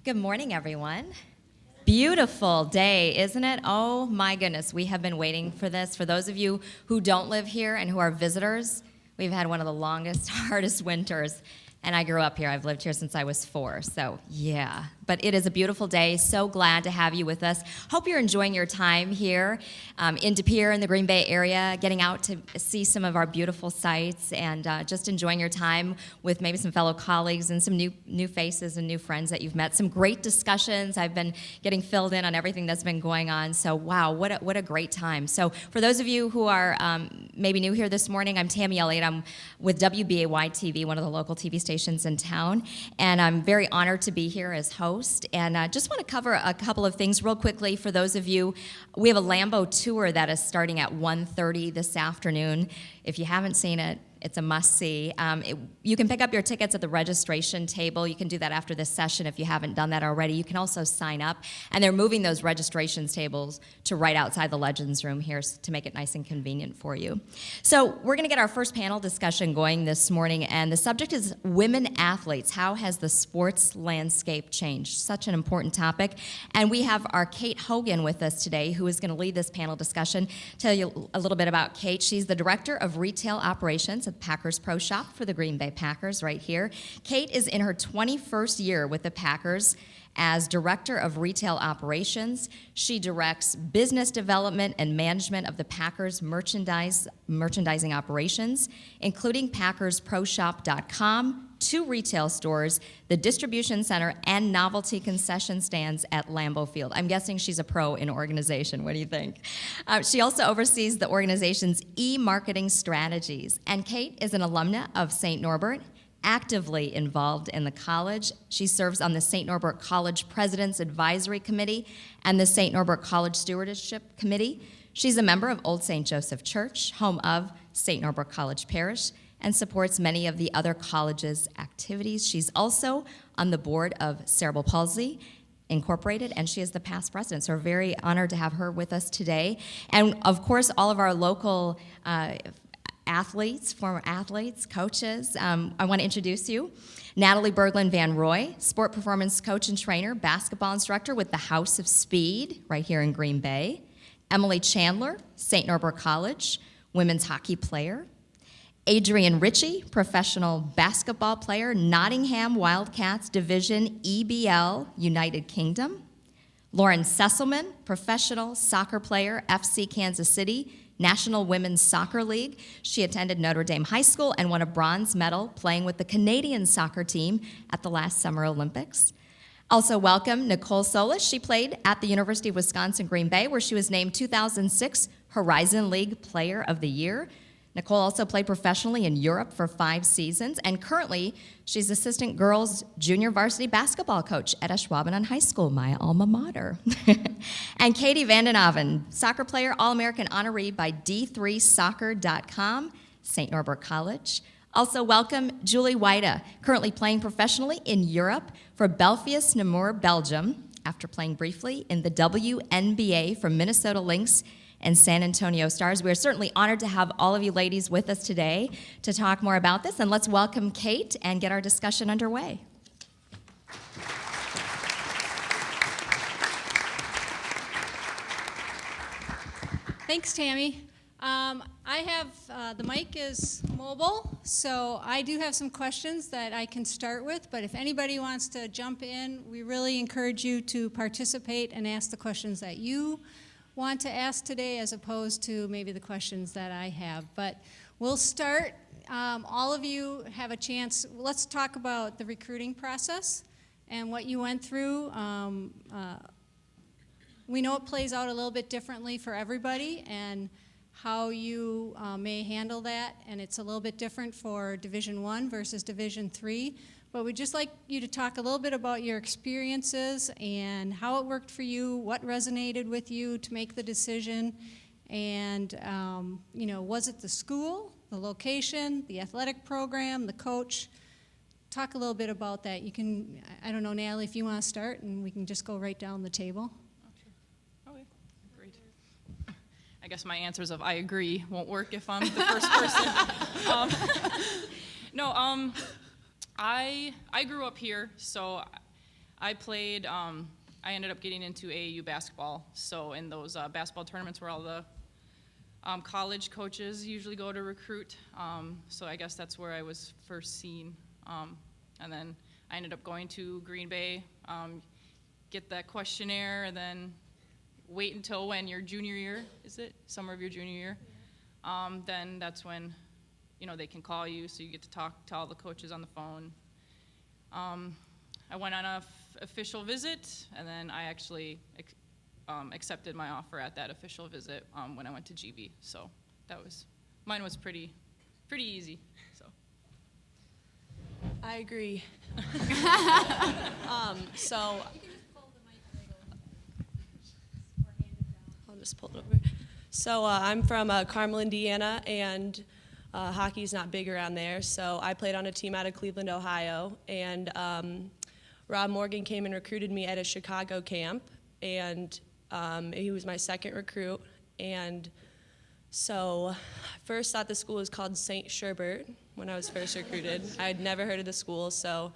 Good morning, everyone. Beautiful day, isn't it? Oh my goodness, we have been waiting for this. For those of you who don't live here and who are visitors, we've had one of the longest, hardest winters. And I grew up here. I've lived here since I was 4, so yeah. But it is a beautiful day. So glad to have you with us. Hope you're enjoying your time here in De Pere in the Green Bay area, getting out to see some of our beautiful sites and just enjoying your time with maybe some fellow colleagues and some new faces and new friends that you've met. Some great discussions. I've been getting filled in on everything that's been going on. So wow, what a great time. So for those of you who are maybe new here this morning, I'm Tammy, Elliot. I'm with WBAY TV, one of the local TV stations in town, and I'm very honored to be here as host. And I just want to cover a couple of things real quickly for those of you. We have a Lambeau tour that is starting at 1:30 this afternoon. If you haven't seen it, it's a must-see. You can pick up your tickets at the registration table. You can do that after this session if you haven't done that already. You can also sign up, and they're moving those registration tables to right outside the Legends Room here to make it nice and convenient for you. So we're going to get our first panel discussion going this morning, and the subject is women athletes. How has the sports landscape changed? Such an important topic. And we have our Kate Hogan with us today, who is going to lead this panel discussion. Tell you a little bit about Kate. She's the Director of Retail Operations at Packers Pro Shop for the Green Bay Packers right here. Kate is in her 21st year with the Packers as Director of Retail Operations. She directs business development and management of the Packers merchandising operations, including PackersProShop.com, 2 retail stores, the distribution center, and novelty concession stands at Lambeau Field. I'm guessing she's a pro in organization. What do you think? She also oversees the organization's e-marketing strategies. And Kate is an alumna of St. Norbert, actively involved in the college. She serves on the St. Norbert College President's Advisory Committee and the St. Norbert College Stewardship Committee. She's a member of Old St. Joseph Church, home of St. Norbert College Parish, and supports many of the other college's activities. She's also on the board of Cerebral Palsy Incorporated, and she is the past president. So we're very honored to have her with us today. And of course, all of our local athletes, former athletes, coaches. I want to introduce you. Natalie Berglin-Van Roy, sport performance coach and trainer, basketball instructor with the House of Speed right here in Green Bay. Emily Chandler, St. Norbert College, women's hockey player. Adrian Ritchie, professional basketball player, Nottingham Wildcats Division EBL, United Kingdom. Lauren Sesselmann, professional soccer player, FC Kansas City, National Women's Soccer League. She attended Notre Dame High School and won a bronze medal playing with the Canadian soccer team at the last Summer Olympics. Also welcome Nicole Soulis. She played at the University of Wisconsin-Green Bay, where she was named 2006 Horizon League Player of the Year. Nicole also played professionally in Europe for 5 seasons, and currently she's assistant girls junior varsity basketball coach at Ashwaubenon High School, my alma mater. And Katie Vandenhoven, soccer player, All-American honoree by D3Soccer.com, St. Norbert College. Also welcome Julie Weida, currently playing professionally in Europe for Belfius Namur, Belgium, after playing briefly in the WNBA for Minnesota Lynx and San Antonio Stars. We're certainly honored to have all of you ladies with us today to talk more about this. And let's welcome Kate and get our discussion underway. Thanks, Tammy. I have, the mic is mobile, so I do have some questions that I can start with, but if anybody wants to jump in, we really encourage you to participate and ask the questions that you want to ask today as opposed to maybe the questions that I have. But we'll start. All of you have a chance. Let's talk about the recruiting process and what you went through. We know it plays out a little bit differently for everybody and how you may handle that, and it's a little bit different for Division I versus Division III. But we'd just like you to talk a little bit about your experiences and how it worked for you, what resonated with you to make the decision, and was it the school, the location, the athletic program, the coach? Talk a little bit about that. You can, I don't know, Natalie, if you want to start, and we can just go right down the table. Okay, great. I guess my answers of I agree won't work if I'm the first person. I grew up here, so I played, I ended up getting into AAU basketball. So in those basketball tournaments where all the college coaches usually go to recruit. So I guess that's where I was first seen. And then I ended up going to Green Bay, get that questionnaire, and then wait until when your junior year, is it? Summer of your junior year. Then that's when, they can call you, so you get to talk to all the coaches on the phone. I went on a official visit, and then I actually accepted my offer at that official visit when I went to GB. So mine was pretty easy. So. I agree. So I'll just pull it over. So I'm from Carmel, Indiana, and hockey's not big around there. So I played on a team out of Cleveland, Ohio, and Rob Morgan came and recruited me at a Chicago camp, and he was my second recruit. And so I first thought the school was called St. Sherbert when I was first recruited. I had never heard of the school, so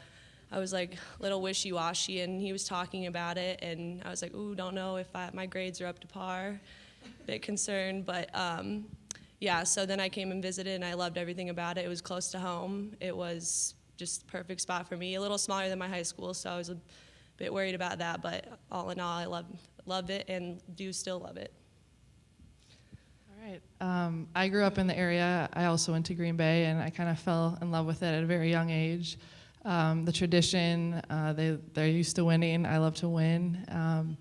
I was like a little wishy-washy, and he was talking about it, and I was like, ooh, don't know if my grades are up to par. Bit concerned, but yeah, so then I came and visited, and I loved everything about it. It was close to home. It was just the perfect spot for me. A little smaller than my high school, so I was a bit worried about that, but all in all, I loved it and do still love it. All right. I grew up in the area. I also went to Green Bay, and I kind of fell in love with it at a very young age. The tradition, they're used to winning. I love to win.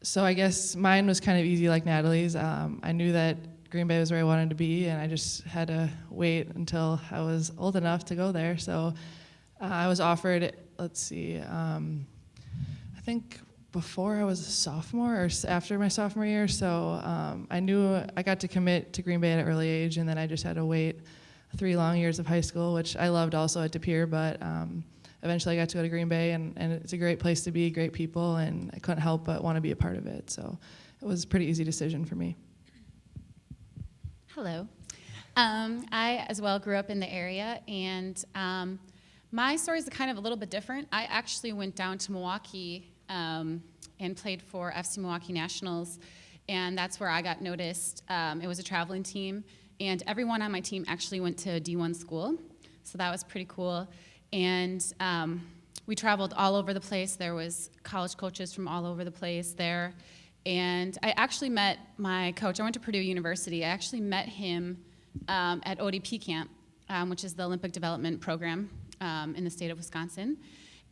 So I guess mine was kind of easy like Natalie's. I knew that Green Bay was where I wanted to be, and I just had to wait until I was old enough to go there. So I was offered, I think before I was a sophomore or after my sophomore year. So I knew I got to commit to Green Bay at an early age, and then I just had to wait 3 long years of high school, which I loved also at De Pere, but eventually I got to go to Green Bay, and it's a great place to be, great people, and I couldn't help but want to be a part of it. So it was a pretty easy decision for me. Hello. I, as well, grew up in the area, and my story is kind of a little bit different. I actually went down to Milwaukee and played for FC Milwaukee Nationals, and that's where I got noticed. It was a traveling team, and everyone on my team actually went to D1 school, so that was pretty cool. And we traveled all over the place. There was college coaches from all over the place there. And I actually met my coach. I went to Purdue University. I actually met him at ODP camp, which is the Olympic Development Program in the state of Wisconsin.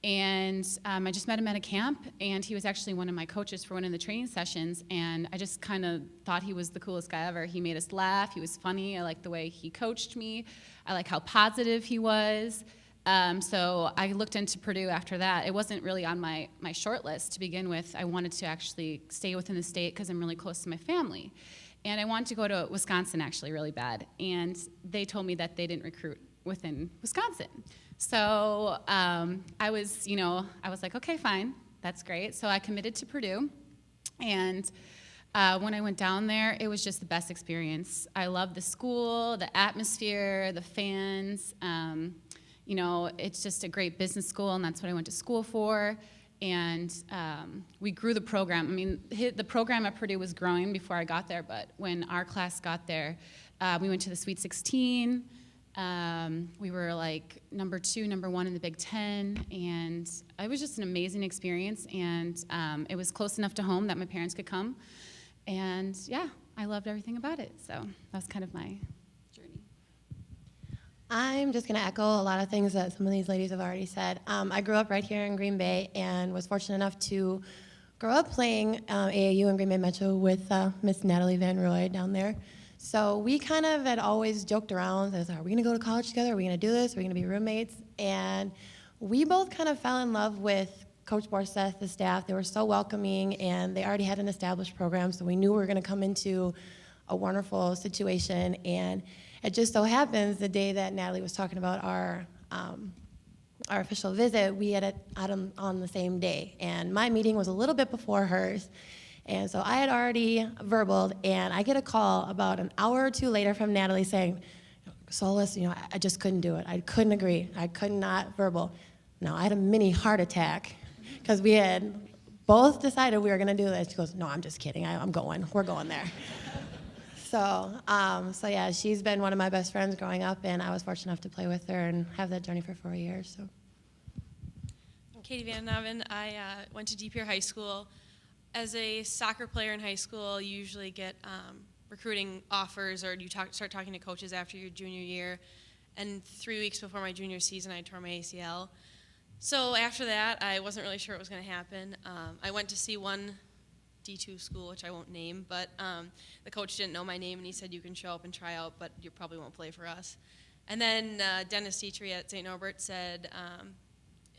And I just met him at a camp, and he was actually one of my coaches for one of the training sessions, and I just kind of thought he was the coolest guy ever. He made us laugh. He was funny. I liked the way he coached me. I like how positive he was. So I looked into Purdue after that. It wasn't really on my short list to begin with. I wanted to actually stay within the state because I'm really close to my family. And I wanted to go to Wisconsin actually really bad. And they told me that they didn't recruit within Wisconsin. So I was like, okay, fine, that's great. So I committed to Purdue. And when I went down there, it was just the best experience. I loved the school, the atmosphere, the fans. It's just a great business school, and that's what I went to school for. And we grew the program. I mean, the program at Purdue was growing before I got there, but when our class got there, we went to the Sweet 16. We were like number 2, number 1 in the Big Ten, and it was just an amazing experience. And it was close enough to home that my parents could come. And yeah, I loved everything about it. So that was kind of my journey. I'm just going to echo a lot of things that some of these ladies have already said. I grew up right here in Green Bay and was fortunate enough to grow up playing AAU in Green Bay Metro with Miss Natalie Van Roy down there. So we kind of had always joked around, as, are we going to go to college together? Are we going to do this? Are we going to be roommates? And we both kind of fell in love with Coach Borseth, the staff. They were so welcoming, and they already had an established program, so we knew we were going to come into a wonderful situation. And it just so happens the day that Natalie was talking about our official visit, we had them on the same day. And my meeting was a little bit before hers. And so I had already verbaled, and I get a call about an hour or two later from Natalie saying, Soulis, I just couldn't do it. I couldn't agree. I could not verbal. Now, I had a mini heart attack because we had both decided we were going to do this. She goes, no, I'm just kidding. I'm going. We're going there. So yeah, she's been one of my best friends growing up, and I was fortunate enough to play with her and have that journey for 4 years. So. I'm Katie Van Naven. I went to Deep Pier High School. As a soccer player in high school, you usually get recruiting offers, or you start talking to coaches after your junior year. And 3 weeks before my junior season, I tore my ACL. So after that, I wasn't really sure what was going to happen. I went to see one D2 school, which I won't name, but the coach didn't know my name, and he said, you can show up and try out, but you probably won't play for us. And then Dennis Dietrich at St. Norbert said,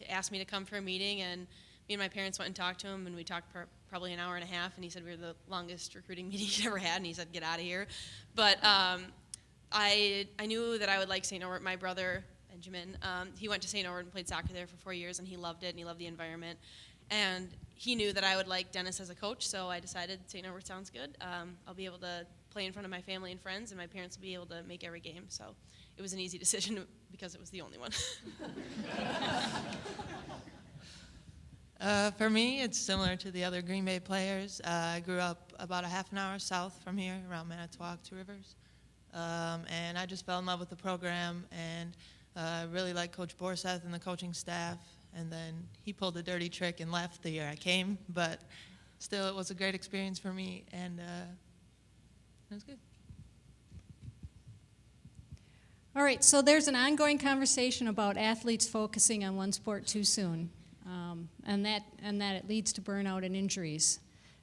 asked me to come for a meeting, and me and my parents went and talked to him, and we talked probably an hour and a half, and he said we were the longest recruiting meeting he'd ever had, and he said, get out of here. But I knew that I would like St. Norbert. My brother, Benjamin, he went to St. Norbert and played soccer there for 4 years, and he loved it, and he loved the environment. And he knew that I would like Dennis as a coach, so I decided St. Norbert sounds good. I'll be able to play in front of my family and friends, and my parents will be able to make every game. So it was an easy decision because it was the only one. For me, it's similar to the other Green Bay players. I grew up about a half an hour south from here, around Manitowoc, Two Rivers. And I just fell in love with the program, and really liked Coach Borseth and the coaching staff. And then he pulled a dirty trick and left the year I came, but still it was a great experience for me, and it was good. All right, so there's an ongoing conversation about athletes focusing on one sport too soon, and that it leads to burnout and injuries.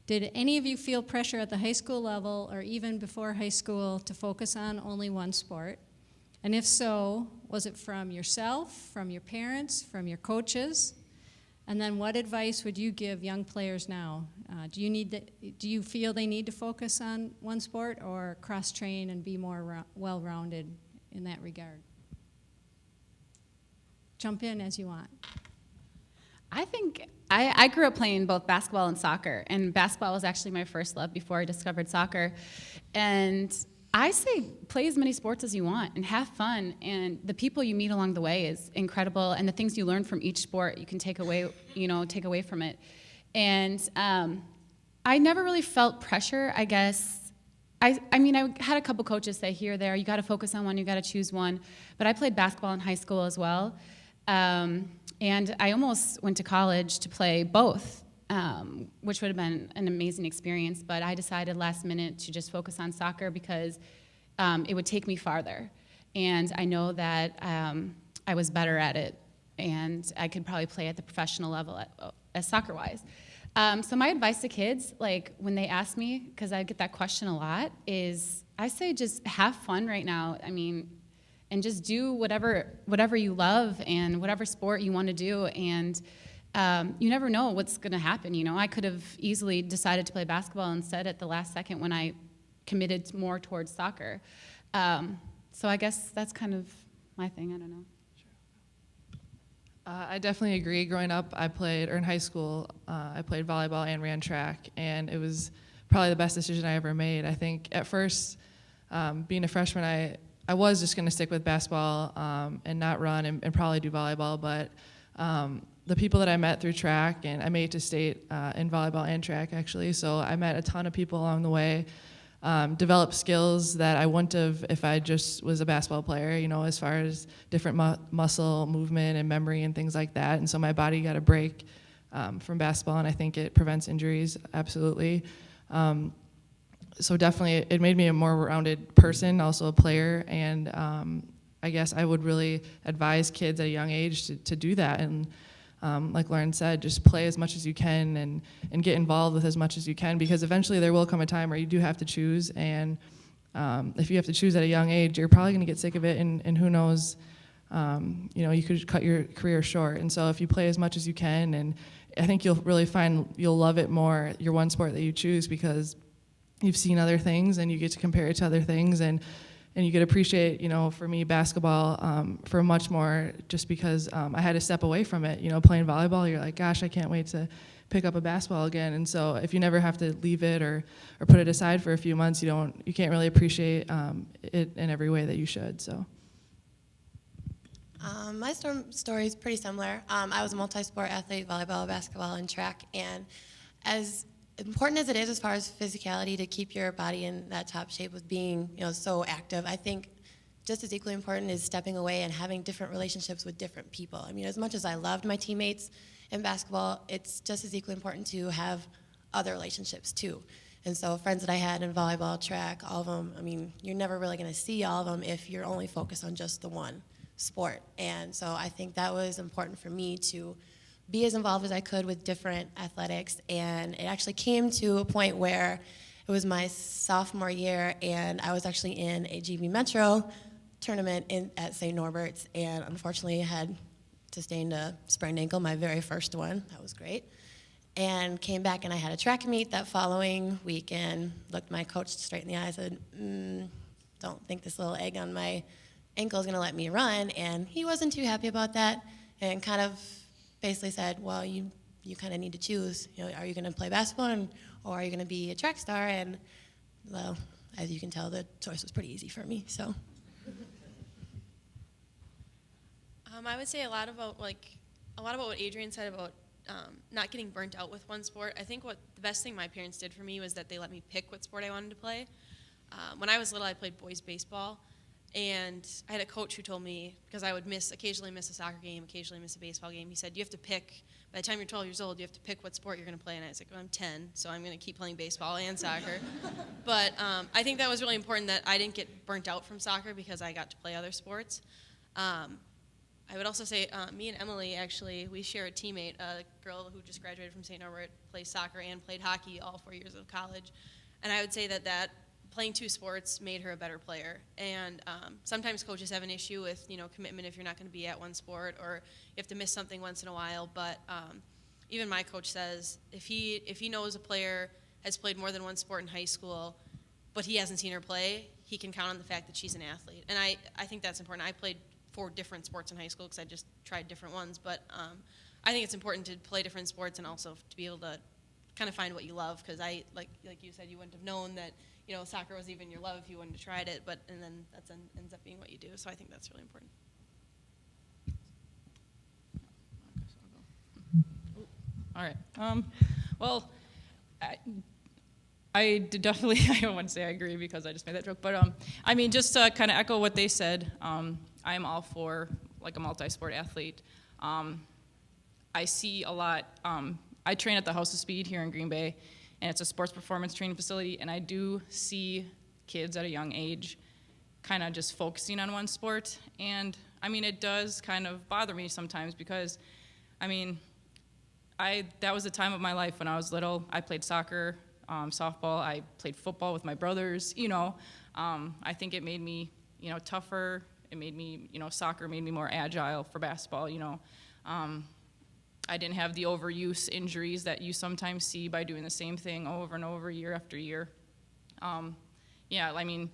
Did any of you feel pressure at the high school level or even before high school to focus on only one sport? And if so, was it from yourself, from your parents, from your coaches? And then what advice would you give young players now? Do you feel they need to focus on one sport or cross-train and be more well-rounded in that regard? Jump in as you want. I think I grew up playing both basketball and soccer, and basketball was actually my first love before I discovered soccer. And I say play as many sports as you want and have fun, and the people you meet along the way is incredible, and the things you learn from each sport you can take away from it. And I never really felt pressure, I guess. I mean, I had a couple coaches say here or there, you got to focus on one, you got to choose one. But I played basketball in high school as well, and I almost went to college to play both. Which would have been an amazing experience, but I decided last minute to just focus on soccer because it would take me farther. And I know that I was better at it, and I could probably play at the professional level as soccer-wise. So my advice to kids, like when they ask me, because I get that question a lot, is I say just have fun right now. I mean, and just do whatever you love and whatever sport you want to do, and you never know what's going to happen. You know, I could have easily decided to play basketball instead at the last second when I committed more towards soccer. So I guess that's kind of my thing. I don't know. I definitely agree. Growing up, in high school, I played volleyball and ran track, and it was probably the best decision I ever made. I think at first, being a freshman, I was just going to stick with basketball and not run and probably do volleyball, but the people that I met through track, and I made it to state in volleyball and track actually, so I met a ton of people along the way, developed skills that I wouldn't have if I just was a basketball player, you know, as far as different muscle movement and memory and things like that, and so my body got a break from basketball, and I think it prevents injuries, absolutely. So definitely it made me a more rounded person, also a player, and I guess I would really advise kids at a young age to do that, and like Lauren said, just play as much as you can and get involved with as much as you can, because eventually there will come a time where you do have to choose, and if you have to choose at a young age, you're probably going to get sick of it, and who knows, you know, you could cut your career short. And so if you play as much as you can, and I think you'll really find you'll love it more, your one sport that you choose, because you've seen other things and you get to compare it to other things, and you could appreciate, you know, for me, basketball for much more, just because I had to step away from it. You know, playing volleyball, you're like, gosh, I can't wait to pick up a basketball again. And so if you never have to leave it or put it aside for a few months, you can't really appreciate it in every way that you should. So. My story is pretty similar. I was a multi-sport athlete, volleyball, basketball, and track, and as important as it is as far as physicality to keep your body in that top shape with being, so active, I think just as equally important is stepping away and having different relationships with different people. I mean, as much as I loved my teammates in basketball, it's just as equally important to have other relationships too. And so friends that I had in volleyball, track, all of them, I mean, you're never really going to see all of them if you're only focused on just the one sport. And so I think that was important for me to be as involved as I could with different athletics. And it actually came to a point where it was my sophomore year, and I was actually in a GB Metro tournament at St. Norbert's, and unfortunately had sustained a sprained ankle, my very first one. That was great. And came back, and I had a track meet that following week, and looked my coach straight in the eye and said, don't think this little egg on my ankle is going to let me run. And he wasn't too happy about that, and kind of basically said, well, you kind of need to choose. Are you going to play basketball or are you going to be a track star? And, well, as you can tell, the choice was pretty easy for me. So. I would say a lot about what Adrian said about not getting burnt out with one sport. I think the best thing my parents did for me was that they let me pick what sport I wanted to play. When I was little, I played boys baseball, and I had a coach who told me, because I would occasionally miss a soccer game, occasionally miss a baseball game, he said, you have to pick, by the time you're 12 years old, you have to pick what sport you're going to play. And I was like, well, I'm 10, so I'm going to keep playing baseball and soccer. But I think that was really important that I didn't get burnt out from soccer because I got to play other sports. I would also say me and Emily, actually, we share a teammate, a girl who just graduated from St. Norbert, plays soccer and played hockey all 4 years of college. And I would say that playing two sports made her a better player. And sometimes coaches have an issue with, commitment if you're not going to be at one sport, or you have to miss something once in a while. But even my coach says if he knows a player has played more than one sport in high school, but he hasn't seen her play, he can count on the fact that she's an athlete. And I think that's important. I played 4 different sports in high school because I just tried different ones. But I think it's important to play different sports and also to be able to kind of find what you love, because like you said, you wouldn't have known that soccer was even your love if you wouldn't have tried it, and then that ends up being what you do. So I think that's really important. All right. Well, I did definitely, I don't want to say I agree because I just made that joke, but I mean, just to kind of echo what they said, I am all for like a multi-sport athlete. I see a lot, I train at the House of Speed here in Green Bay, and it's a sports performance training facility, and I do see kids at a young age kind of just focusing on one sport. And I mean, it does kind of bother me sometimes because, I mean, that was the time of my life when I was little. I played soccer, softball, I played football with my brothers, I think it made me, tougher. It made me, soccer made me more agile for basketball, I didn't have the overuse injuries that you sometimes see by doing the same thing over and over year after year. Yeah, I mean,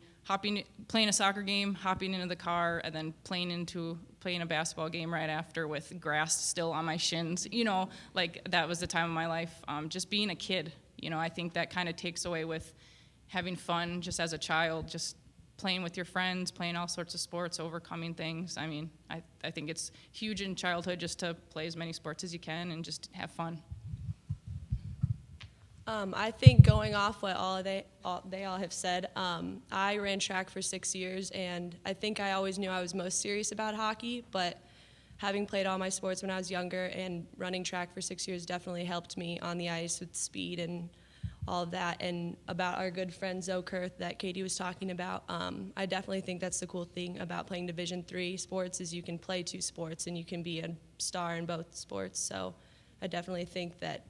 playing a soccer game, hopping into the car, and then playing a basketball game right after with grass still on my shins, like that was the time of my life. Just being a kid, I think that kind of takes away with having fun just as a child, just playing with your friends, playing all sorts of sports, overcoming things. I mean, I think it's huge in childhood just to play as many sports as you can and just have fun. I think going off what they all have said, I ran track for 6 years, and I think I always knew I was most serious about hockey, but having played all my sports when I was younger and running track for 6 years definitely helped me on the ice with speed and all of that. And about our good friend Zoe Kurth that Katie was talking about, I definitely think that's the cool thing about playing Division III sports is you can play 2 sports and you can be a star in both sports. So I definitely think that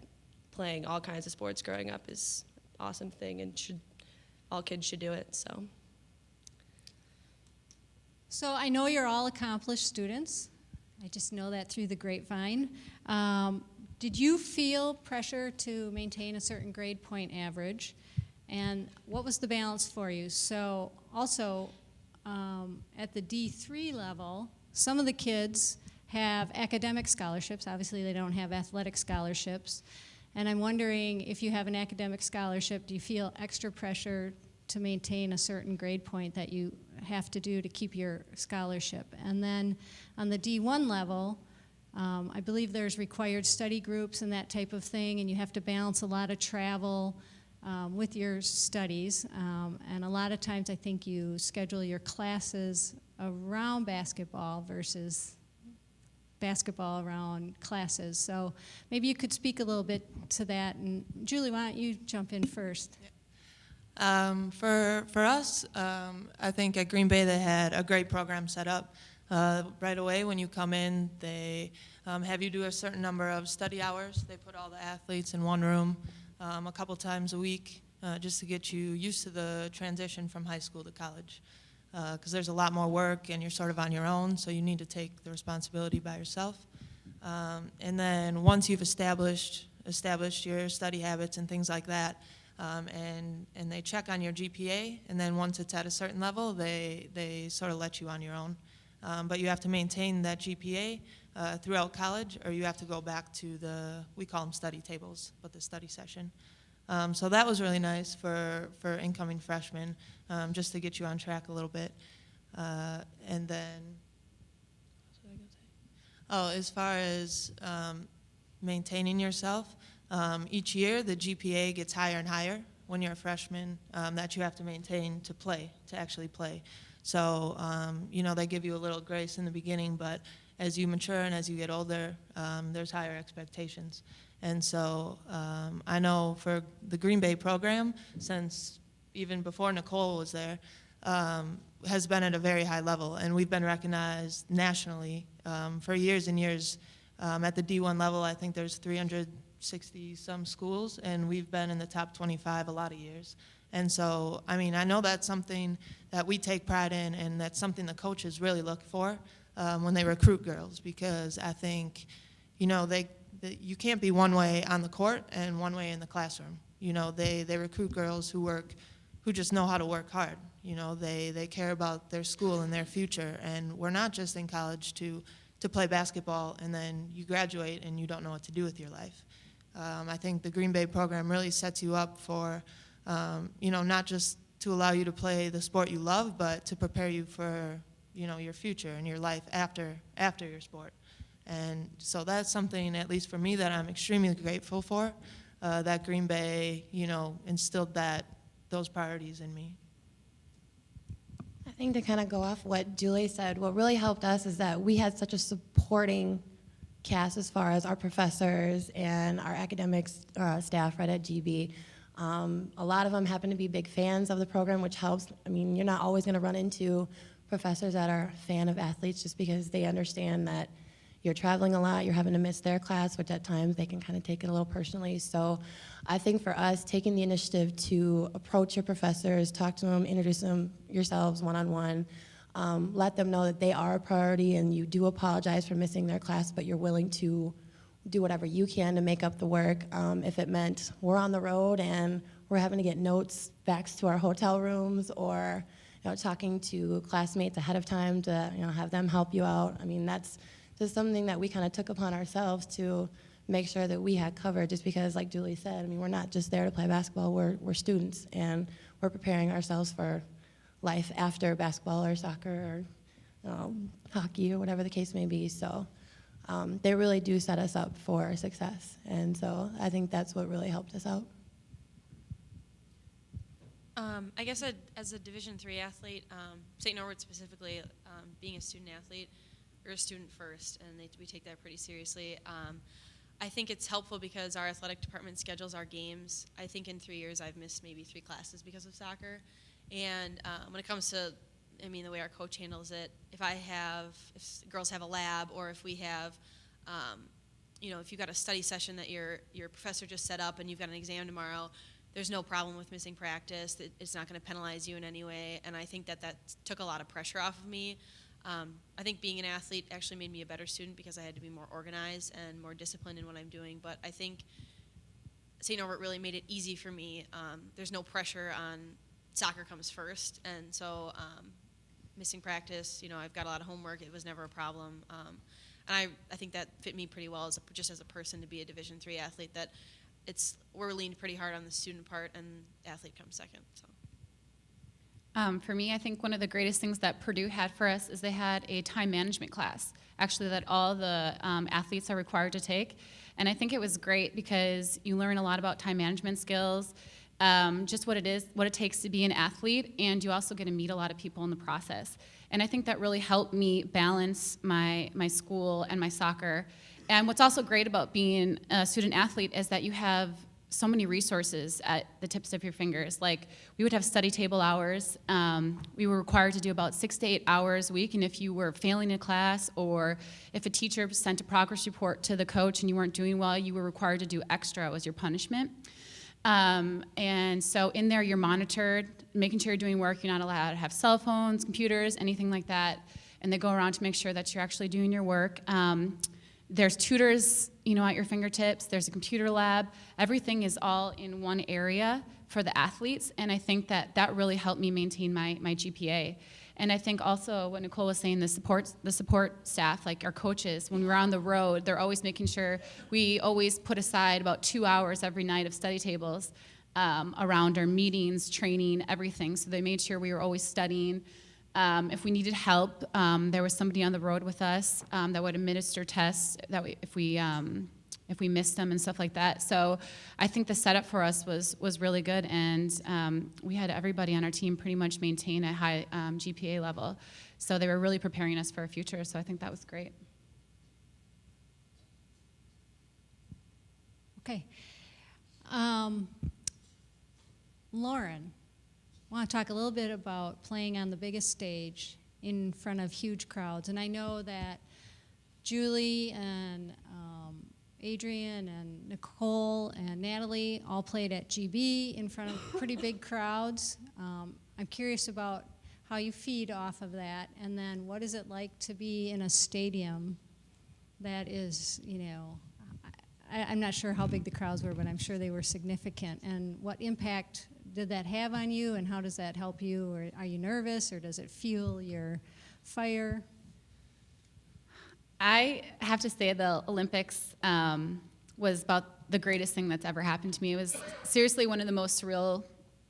playing all kinds of sports growing up is an awesome thing, and all kids should do it. So I know you're all accomplished students. I just know that through the grapevine. Did you feel pressure to maintain a certain grade point average? And what was the balance for you? So also, at the D3 level, some of the kids have academic scholarships. Obviously, they don't have athletic scholarships. And I'm wondering, if you have an academic scholarship, do you feel extra pressure to maintain a certain grade point that you have to do to keep your scholarship. And then on the D1 level, I believe there's required study groups and that type of thing, and you have to balance a lot of travel with your studies. And a lot of times I think you schedule your classes around basketball versus basketball around classes. So maybe you could speak a little bit to that. And Julie, why don't you jump in first? For us, I think at Green Bay they had a great program set up. Right away when you come in, they have you do a certain number of study hours. They put all the athletes in one room a couple times a week just to get you used to the transition from high school to college. Because there's a lot more work and you're sort of on your own, so you need to take the responsibility by yourself. And then once you've established your study habits and things like that, and they check on your GPA, and then once it's at a certain level, they sort of let you on your own. But you have to maintain that GPA throughout college, or you have to go back to we call them study tables, but the study session. So that was really nice for incoming freshmen, just to get you on track a little bit. And then, what was I gonna say? Oh, as far as maintaining yourself, each year the GPA gets higher and higher when you're a freshman that you have to maintain to actually play. So, they give you a little grace in the beginning, but as you mature and as you get older, there's higher expectations. And so I know for the Green Bay program, since even before Nicole was there, has been at a very high level. And we've been recognized nationally for years and years. At the D1 level, I think there's 360-some schools, and we've been in the top 25 a lot of years. And so, I know that's something that we take pride in, and that's something the coaches really look for when they recruit girls, because I think, you can't be one way on the court and one way in the classroom. They recruit girls who just know how to work hard. They care about their school and their future, and we're not just in college to play basketball and then you graduate and you don't know what to do with your life. I think the Green Bay program really sets you up for, not just to allow you to play the sport you love, but to prepare you for, your future and your life after your sport. And so that's something, at least for me, that I'm extremely grateful for, that Green Bay, instilled those priorities in me. I think to kind of go off what Julie said, what really helped us is that we had such a supporting cast as far as our professors and our academics staff right at GB. A lot of them happen to be big fans of the program, which helps. You're not always going to run into professors that are a fan of athletes just because they understand that you're traveling a lot, you're having to miss their class, which at times they can kind of take it a little personally. So I think for us, taking the initiative to approach your professors, talk to them, introduce them yourselves one-on-one, let them know that they are a priority and you do apologize for missing their class, but you're willing to do whatever you can to make up the work. If it meant we're on the road and we're having to get notes faxed to our hotel rooms, or talking to classmates ahead of time to have them help you out. That's just something that we kind of took upon ourselves to make sure that we had covered, just because, like Julie said, we're not just there to play basketball, we're students, and we're preparing ourselves for life after basketball or soccer or hockey or whatever the case may be. So they really do set us up for success, and so I think that's what really helped us out. I guess as a Division III athlete, St. Norbert specifically, being a student athlete, we're a student first, and we take that pretty seriously. I think it's helpful because our athletic department schedules our games. I think in 3 years I've missed maybe 3 classes because of soccer. And when it comes to, the way our coach handles it, if girls have a lab, or if we have, if you've got a study session that your professor just set up and you've got an exam tomorrow, there's no problem with missing practice. It's not going to penalize you in any way. And I think that took a lot of pressure off of me. I think being an athlete actually made me a better student because I had to be more organized and more disciplined in what I'm doing. But I think St. Norbert really made it easy for me. There's no pressure on soccer comes first. And so missing practice, I've got a lot of homework. It was never a problem. And I think that fit me pretty well just as a person to be a Division III athlete, that we're leaned pretty hard on the student part and the athlete comes second. So. For me, I think one of the greatest things that Purdue had for us is they had a time management class, actually, that all the athletes are required to take. And I think it was great because you learn a lot about time management skills, just what it takes to be an athlete, and you also get to meet a lot of people in the process. And I think that really helped me balance my school and my soccer. And what's also great about being a student athlete is that you have so many resources at the tips of your fingers. Like, we would have study table hours. We were required to do about 6 to 8 hours a week, and if you were failing a class or if a teacher sent a progress report to the coach and you weren't doing well, you were required to do extra. It was your punishment. And so in there, you're monitored, making sure you're doing work. You're not allowed to have cell phones, computers, anything like that. And they go around to make sure that you're actually doing your work. There's tutors, at your fingertips. There's a computer lab. Everything is all in one area for the athletes, and I think that really helped me maintain my GPA. And I think also what Nicole was saying, the support staff, like our coaches, when we're on the road, they're always making sure we always put aside about 2 hours every night of study tables around our meetings, training, everything. So they made sure we were always studying. If we needed help, there was somebody on the road with us that would administer tests if we missed them and stuff like that. So I think the setup for us was really good, and we had everybody on our team pretty much maintain a high GPA level. So they were really preparing us for our future, so I think that was great. Okay. Lauren, I want to talk a little bit about playing on the biggest stage in front of huge crowds. And I know that Julie and Adrian and Nicole and Natalie all played at GB in front of pretty big crowds. I'm curious about how you feed off of that, and then what is it like to be in a stadium that is, I'm not sure how big the crowds were, but I'm sure they were significant. And what impact did that have on you, and how does that help you? Or are you nervous, or does it fuel your fire? I have to say the Olympics was about the greatest thing that's ever happened to me. It was seriously one of the most surreal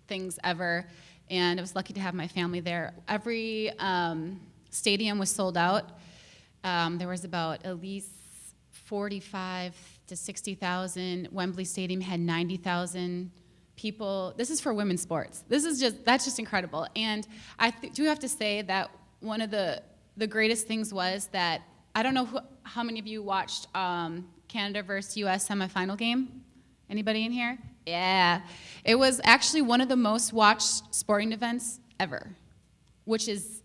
things ever, and I was lucky to have my family there. Every stadium was sold out. There was about at least 45 to 60,000. Wembley Stadium had 90,000 people. This is for women's sports. That's just incredible. And I do have to say that one of the greatest things was that, I don't know how many of you watched Canada versus US semifinal game? Anybody in here? Yeah. It was actually one of the most watched sporting events ever, which is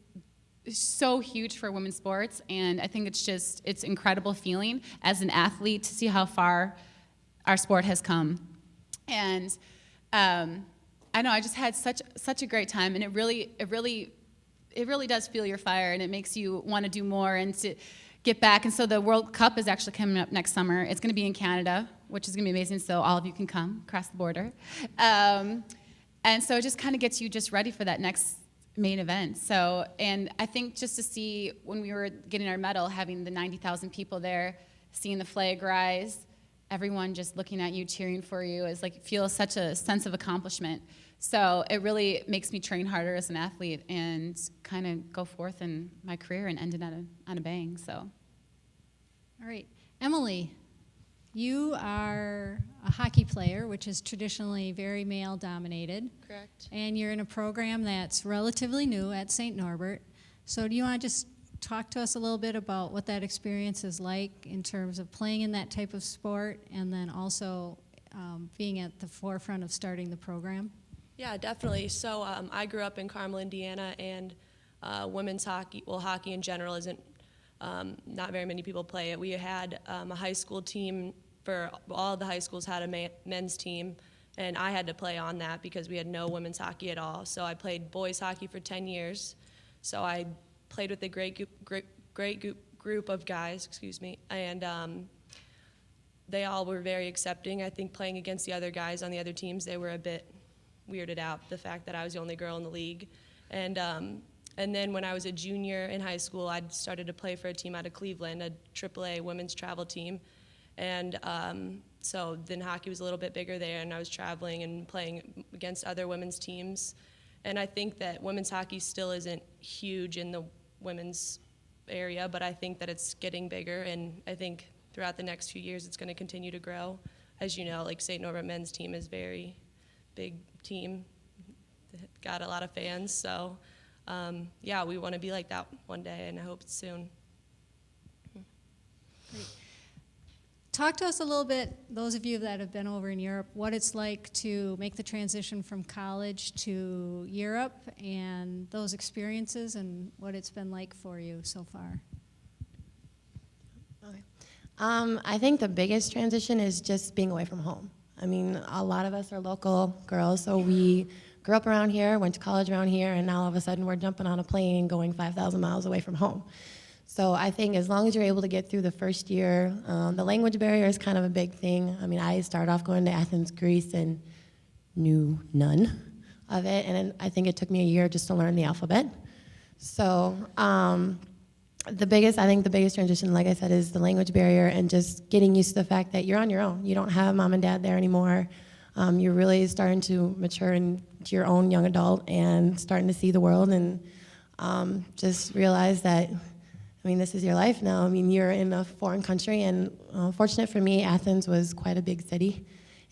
so huge for women's sports, and I think it's incredible feeling as an athlete to see how far our sport has come. And I know I just had such a great time, and it really does fuel your fire, and it makes you want to do more and to get back. And so the World Cup is actually coming up next summer. It's going to be in Canada, which is going to be amazing, so all of you can come across the border. And so it just kind of gets you just ready for that next main event. So, and I think just to see when we were getting our medal, having the 90,000 people there, seeing the flag rise, everyone just looking at you, cheering for you, is like, feel such a sense of accomplishment. So it really makes me train harder as an athlete and kind of go forth in my career and end it on a bang. So, All right, Emily, you are a hockey player, which is traditionally very male-dominated. Correct. And you're in a program that's relatively new at St. Norbert. So do you want to just talk to us a little bit about what that experience is like in terms of playing in that type of sport, and then also being at the forefront of starting the program? Yeah, definitely. So I grew up in Carmel, Indiana, and women's hockey, well, hockey in general isn't, not very many people play it. We had a high school team. For all of the high schools had a men's team, and I had to play on that because we had no women's hockey at all. So I played boys hockey for 10 years. So I played with a great group of guys, and they all were very accepting. I think playing against the other guys on the other teams, they were a bit weirded out, the fact that I was the only girl in the league. And then when I was a junior in high school, I started to play for a team out of Cleveland, a AAA women's travel team. And so then hockey was a little bit bigger there, and I was traveling and playing against other women's teams. And I think that women's hockey still isn't huge in the women's area, but I think that it's getting bigger, and I think throughout the next few years it's going to continue to grow. As you know, like St. Norbert men's team is very big team, got a lot of fans, so yeah, we want to be like that one day, and I hope it's soon. Talk to us a little bit, those of you that have been over in Europe, what it's like to make the transition from college to Europe and those experiences and what it's been like for you so far. Okay. I think the biggest transition is just being away from home. I mean, a lot of us are local girls, so we grew up around here, went to college around here, and now all of a sudden we're jumping on a plane going 5,000 miles away from home. So I think as long as you're able to get through the first year, the language barrier is kind of a big thing. I mean, I started off going to Athens, Greece, and knew none of it, and then I think it took me a year just to learn the alphabet. So the biggest transition, like I said, is the language barrier and just getting used to the fact that you're on your own. You don't have mom and dad there anymore. You're really starting to mature into your own young adult and starting to see the world and just realize that, I mean, this is your life now. I mean, you're in a foreign country, and fortunate for me, Athens was quite a big city,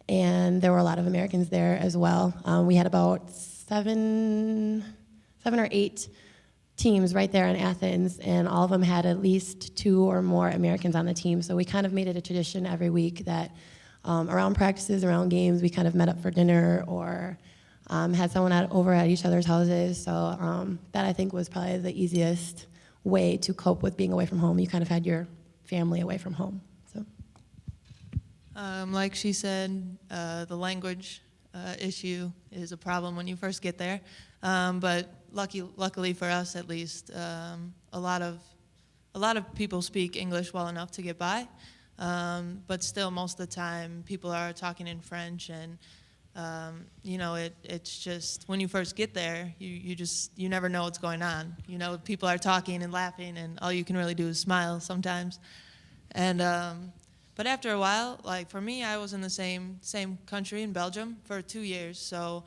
and there were a lot of Americans there as well. We had about seven or eight teams right there in Athens, and all of them had at least 2 or more Americans on the team. So we kind of made it a tradition every week that around practices, around games, we kind of met up for dinner or had someone over at each other's houses. So that, I think, was probably the easiest way to cope with being away from home. You kind of had your family away from home. So, like she said, the language issue is a problem when you first get there. But luckily for us, at least, a lot of people speak English well enough to get by. But still, most of the time, people are talking in French, and you know, it's just when you first get there, you never know what's going on. You know, people are talking and laughing, and all you can really do is smile sometimes. And but after a while, like for me, I was in the same country in Belgium for 2 years. So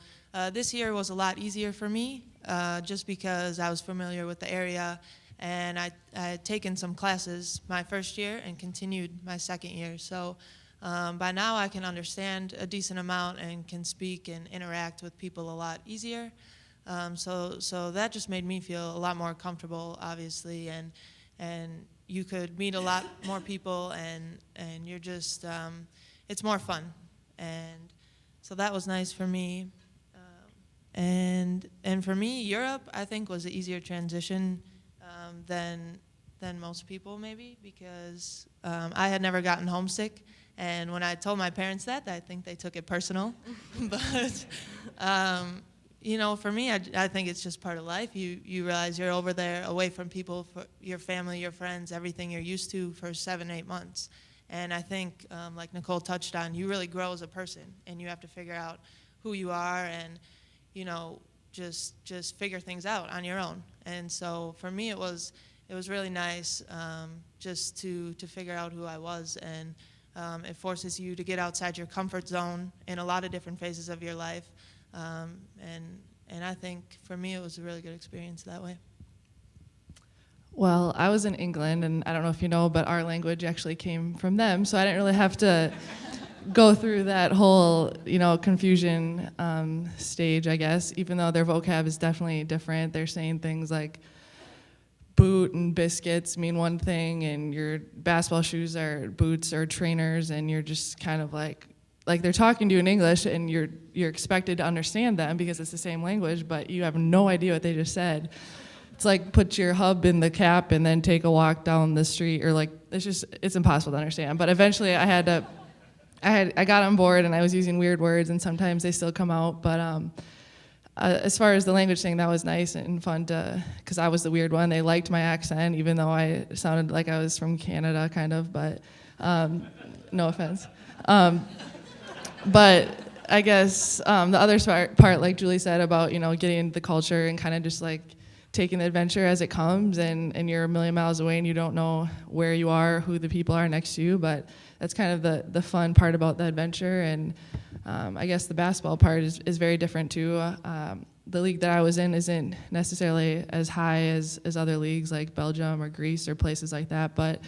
this year was a lot easier for me, just because I was familiar with the area, and I had taken some classes my first year and continued my second year. So by now I can understand a decent amount and can speak and interact with people a lot easier. So that just made me feel a lot more comfortable, obviously, and you could meet a lot more people, and you're just, it's more fun. And so that was nice for me. And for me, Europe, I think, was an easier transition than most people, maybe, because I had never gotten homesick. And when I told my parents that, I think they took it personal. But, you know, for me, I think it's just part of life. You realize you're over there away from people, for your family, your friends, everything you're used to for 7, 8 months. And I think, like Nicole touched on, you really grow as a person, and you have to figure out who you are and, you know, just figure things out on your own. And so for me, it was really nice just to figure out who I was, and it forces you to get outside your comfort zone in a lot of different phases of your life. And I think for me, it was a really good experience that way. Well, I was in England, and I don't know if you know, but our language actually came from them, so I didn't really have to go through that whole, you know, confusion stage, I guess, even though their vocab is definitely different. They're saying things like boot and biscuits mean one thing, and your basketball shoes are boots or trainers, and you're just kind of like they're talking to you in English, and you're expected to understand them because it's the same language, but you have no idea what they just said. It's like put your hub in the cap and then take a walk down the street, or like it's impossible to understand. But eventually I got on board, and I was using weird words, and sometimes they still come out. But as far as the language thing, that was nice and fun because I was the weird one. They liked my accent, even though I sounded like I was from Canada, kind of. But no offense. But I guess the other part, like Julie said, about, you know, getting into the culture and kind of just like taking the adventure as it comes, and you're a million miles away and you don't know where you are, who the people are next to you, but that's kind of the fun part about the adventure. And I guess the basketball part is very different too. the league that I was in isn't necessarily as high as other leagues like Belgium or Greece or places like that, but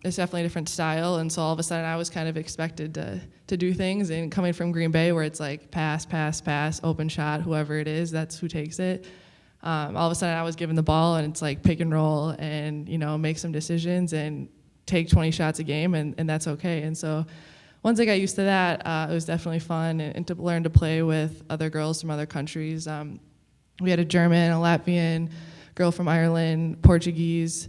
it's definitely a different style, and so all of a sudden I was kind of expected to do things, and coming from Green Bay where it's like pass, pass, pass, open shot, whoever it is, that's who takes it. All of a sudden I was given the ball, and it's like pick and roll and, make some decisions and take 20 shots a game, and that's okay. And so once I got used to that, it was definitely fun, and to learn to play with other girls from other countries. We had a German, a Latvian, girl from Ireland, Portuguese.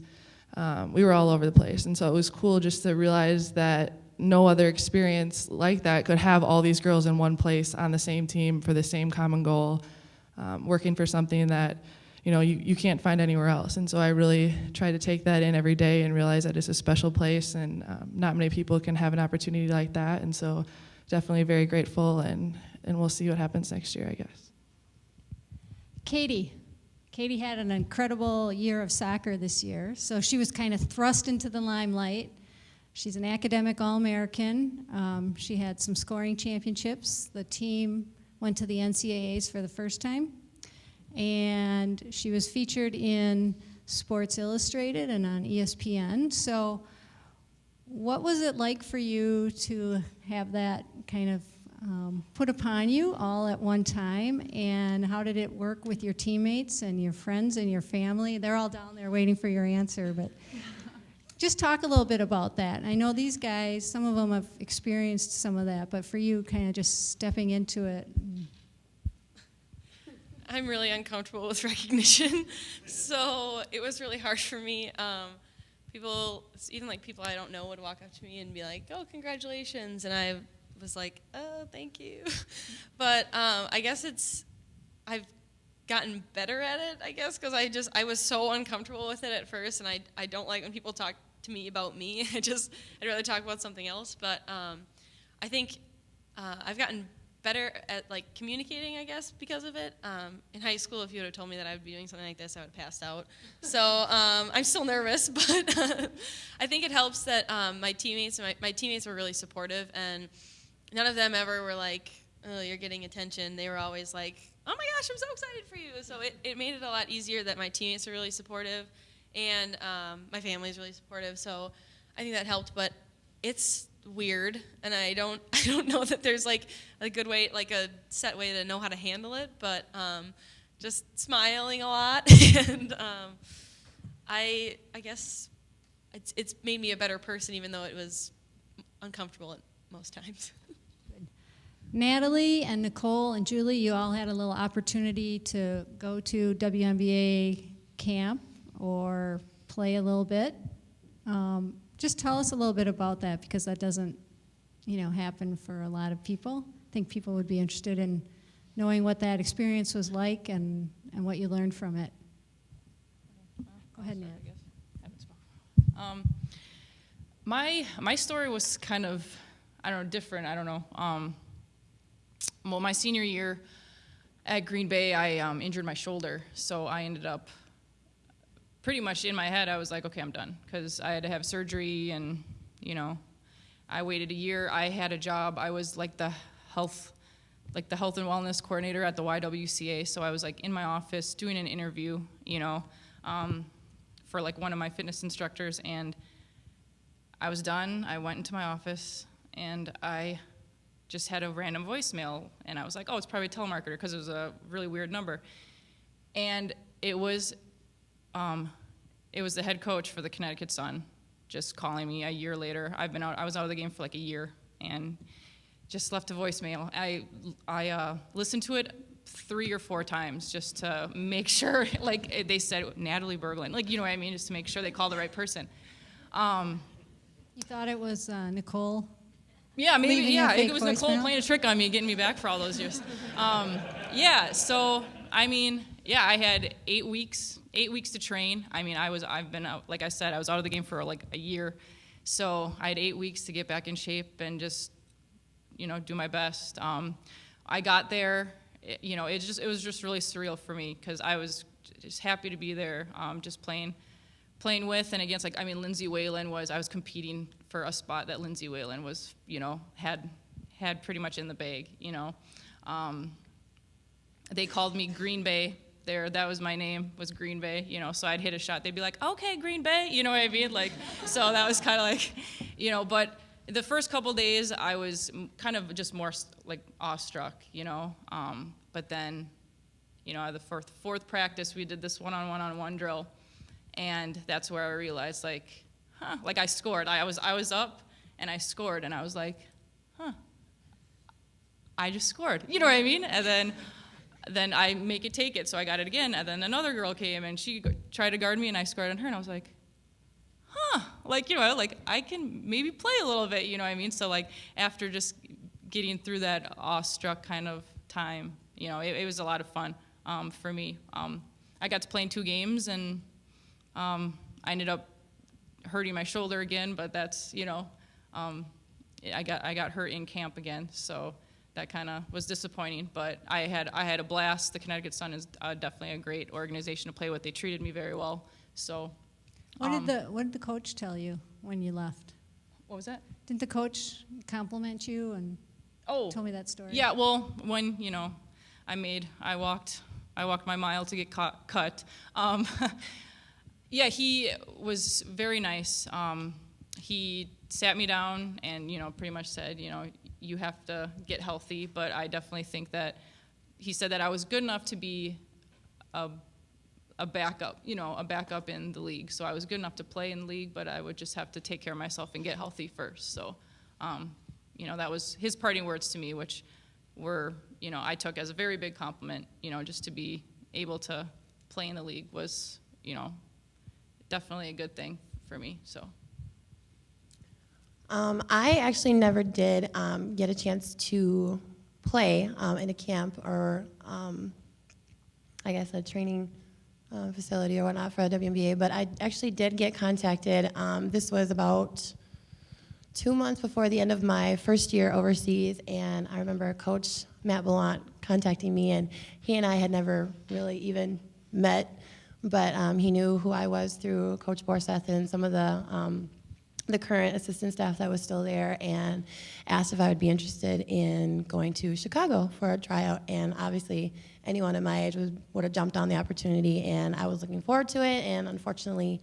We were all over the place, and so it was cool just to realize that no other experience like that could have all these girls in one place on the same team for the same common goal, working for something that you can't find anywhere else. And so I really try to take that in every day and realize that it's a special place, and not many people can have an opportunity like that. And so definitely very grateful, and we'll see what happens next year, I guess. Katie had an incredible year of soccer this year, so she was kind of thrust into the limelight. She's an academic All-American. She had some scoring championships. The team went to the NCAAs for the first time, and she was featured in Sports Illustrated and on ESPN. So what was it like for you to have that kind of put upon you all at one time, and how did it work with your teammates and your friends and your family? They're all down there waiting for your answer, but just talk a little bit about that. I know these guys, some of them have experienced some of that, but for you, kind of just stepping into it. I'm really uncomfortable with recognition, so it was really hard for me. People I don't know would walk up to me and be like, "Oh, congratulations," and I was like, "Oh, thank you." But I guess I've gotten better at it, I guess, because I was so uncomfortable with it at first, and I don't like when people talk to me about me. I'd rather talk about something else. But I think I've gotten better at communicating, I guess, because of it. In high school, if you would have told me that I would be doing something like this, I would have passed out. So I'm still nervous, but I think it helps that my teammates were really supportive, and none of them ever were like, "Oh, you're getting attention." They were always like, "Oh my gosh, I'm so excited for you." So it made it a lot easier that my teammates are really supportive, and my family's really supportive. So I think that helped, but it's weird, and I don't know that there's a good way, a set way to know how to handle it, but just smiling a lot, and I guess it's made me a better person, even though it was uncomfortable at most times. Natalie and Nicole and Julie, you all had a little opportunity to go to WNBA camp or play a little bit. Just tell us a little bit about that, because that doesn't, happen for a lot of people. I think people would be interested in knowing what that experience was like and what you learned from it. Go ahead, Nat. My story was kind of, different. I don't know. Well, my senior year at Green Bay, I injured my shoulder, so I ended up pretty much in my head, I was like, okay, I'm done, because I had to have surgery, and I waited a year. I had a job. I was the health and wellness coordinator at the YWCA, so I was in my office doing an interview, for one of my fitness instructors, and I was done. I went into my office, and I just had a random voicemail, and I was like, oh, it's probably a telemarketer, because it was a really weird number. And it was the head coach for the Connecticut Sun just calling me a year later. I was out of the game for a year, and just left a voicemail. I listened to it 3 or 4 times just to make sure, they said Natalie Berglin, you know what I mean, just to make sure they called the right person. You thought it was Nicole? Yeah, maybe, leaving a fake it was Nicole voicemail? playing a trick on me, getting me back for all those years. So, I had 8 weeks to train. I've been out, like I said, I was out of the game for a year. So I had 8 weeks to get back in shape and just, do my best. I got there, it was just really surreal for me, because I was just happy to be there, just playing with and against, Lindsay Whalen I was competing for a spot that Lindsay Whalen was, had pretty much in the bag, they called me Green Bay there. That was my name, was Green Bay, so I'd hit a shot. They'd be like, okay, Green Bay, you know what I mean? Like, so that was kind of like, but the first couple days I was kind of just more like awestruck, but then, at the fourth practice, we did this one-on-one drill, and that's where I realized, like I scored. I was up, and I scored, and I was like, I just scored. You know what I mean? And then I make it take it, so I got it again, and then another girl came, and she tried to guard me, and I scored on her, and I was like, I can maybe play a little bit, you know what I mean? So, after just getting through that awestruck kind of time, it was a lot of fun for me. I got to play in 2 games, and I ended up hurting my shoulder again, but that's, I got hurt in camp again, so that kind of was disappointing, but I had a blast. The Connecticut Sun is definitely a great organization to play with. They treated me very well. So, What did the coach tell you when you left? What was that? Didn't the coach compliment you and tell me that story? Yeah, well, when I walked my mile to get cut. Yeah, he was very nice. He sat me down and pretty much said, you have to get healthy, but I definitely think that he said that I was good enough to be a backup, a backup in the league. So I was good enough to play in the league, but I would just have to take care of myself and get healthy first. So, that was his parting words to me, which were, I took as a very big compliment, just to be able to play in the league was, definitely a good thing for me, so. I actually never did get a chance to play in a camp or I guess a training facility or whatnot for a WNBA, but I actually did get contacted. This was about 2 months before the end of my first year overseas, and I remember Coach Matt Ballant contacting me, and he and I had never really even met, but he knew who I was through Coach Borseth and some of the current assistant staff that was still there, and asked if I would be interested in going to Chicago for a tryout. And obviously, anyone at my age would have jumped on the opportunity, and I was looking forward to it. And unfortunately,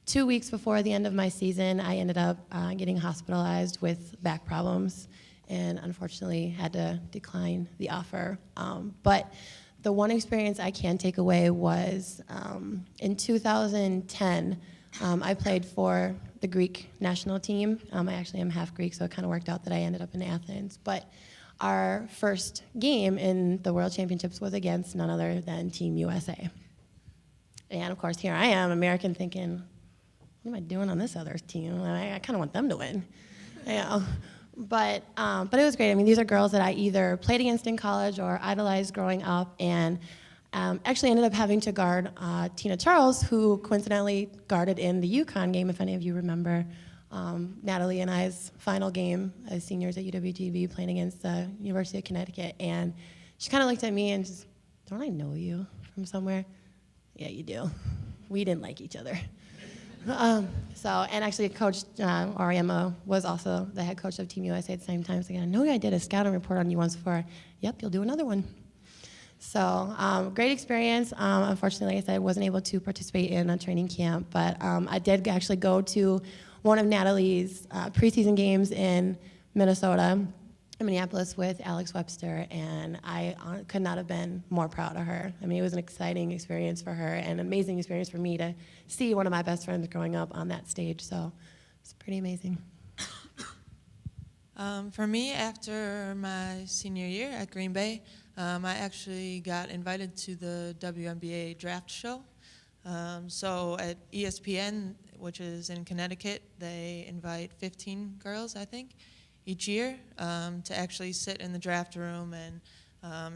2 weeks before the end of my season, I ended up getting hospitalized with back problems, and unfortunately had to decline the offer. But the one experience I can take away was in 2010, I played for the Greek national team. I actually am half Greek, so it kind of worked out that I ended up in Athens. But our first game in the World Championships was against none other than Team USA. And of course, here I am, American, thinking, what am I doing on this other team? I kind of want them to win. But it was great. I mean, these are girls that I either played against in college or idolized growing up, and actually ended up having to guard Tina Charles, who coincidentally guarded in the UConn game, if any of you remember. Natalie and I's final game as seniors at UWGB playing against the University of Connecticut. And she kind of looked at me and just, don't I know you from somewhere? Yeah, you do. We didn't like each other. And actually Coach Ariema was also the head coach of Team USA at the same time. So I know I did a scouting report on you once before. Yep, you'll do another one. So great experience. Unfortunately, like I said, I wasn't able to participate in a training camp, but I did actually go to one of Natalie's preseason games in Minnesota, in Minneapolis, with Alex Webster, and I could not have been more proud of her. I mean, it was an exciting experience for her and an amazing experience for me to see one of my best friends growing up on that stage, so it's pretty amazing. For me, after my senior year at Green Bay, I actually got invited to the WNBA draft show. So at ESPN, which is in Connecticut, they invite 15 girls, I think, each year to actually sit in the draft room, and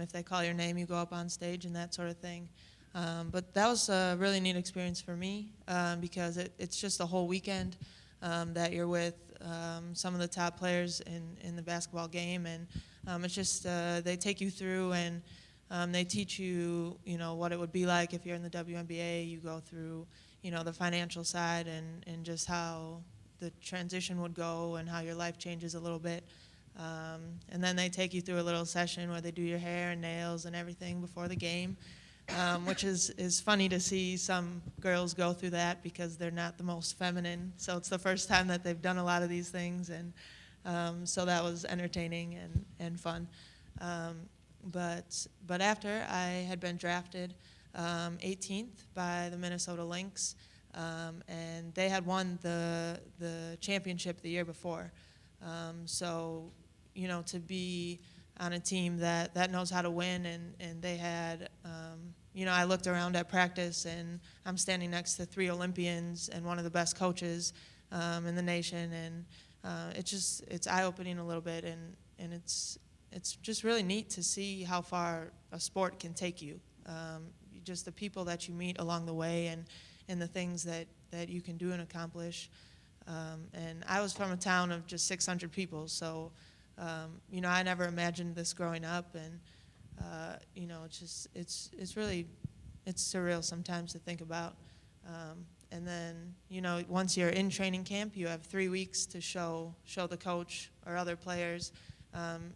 if they call your name, you go up on stage and that sort of thing. But that was a really neat experience for me because it's just a whole weekend that you're with some of the top players in the basketball game, and it's just they take you through and they teach you, what it would be like if you're in the WNBA. You go through, the financial side and just how the transition would go and how your life changes a little bit. And then they take you through a little session where they do your hair and nails and everything before the game, which is funny to see some girls go through that because they're not the most feminine. So it's the first time that they've done a lot of these things, and so that was entertaining and fun. But after, I had been drafted 18th by the Minnesota Lynx, and they had won the championship the year before. So, you know, to be on a team that knows how to win, and they had, you know, I looked around at practice, and I'm standing next to 3 Olympians and one of the best coaches in the nation, and it's eye-opening a little bit, and it's just really neat to see how far a sport can take you. Just the people that you meet along the way, and the things that you can do and accomplish. And I was from a town of just 600 people, so you know, I never imagined this growing up, and you know, it's really surreal sometimes to think about. And then, you know, once you're in training camp, you have 3 weeks to show the coach or other players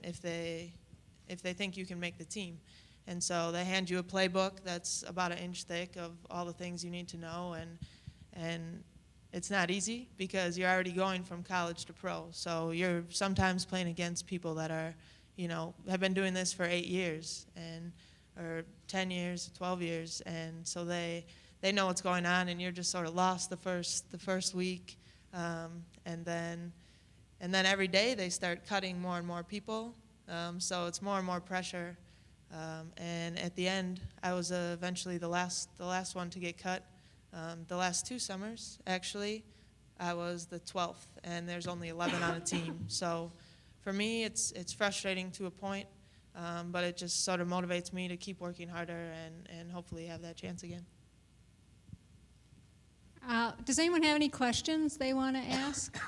if they think you can make the team. And so they hand you a playbook that's about 1 inch thick of all the things you need to know, and it's not easy because you're already going from college to pro. So you're sometimes playing against people that are, you know, have been doing this for 8 years or 10 years, 12 years, and so they know what's going on, and you're just sort of lost the first week, and then every day they start cutting more and more people, so it's more and more pressure. And at the end, I was eventually the last one to get cut. The last 2 summers, actually, I was the 12th, and there's only 11 on a team. So for me, it's frustrating to a point, but it just sort of motivates me to keep working harder and hopefully have that chance again. Does anyone have any questions they want to ask?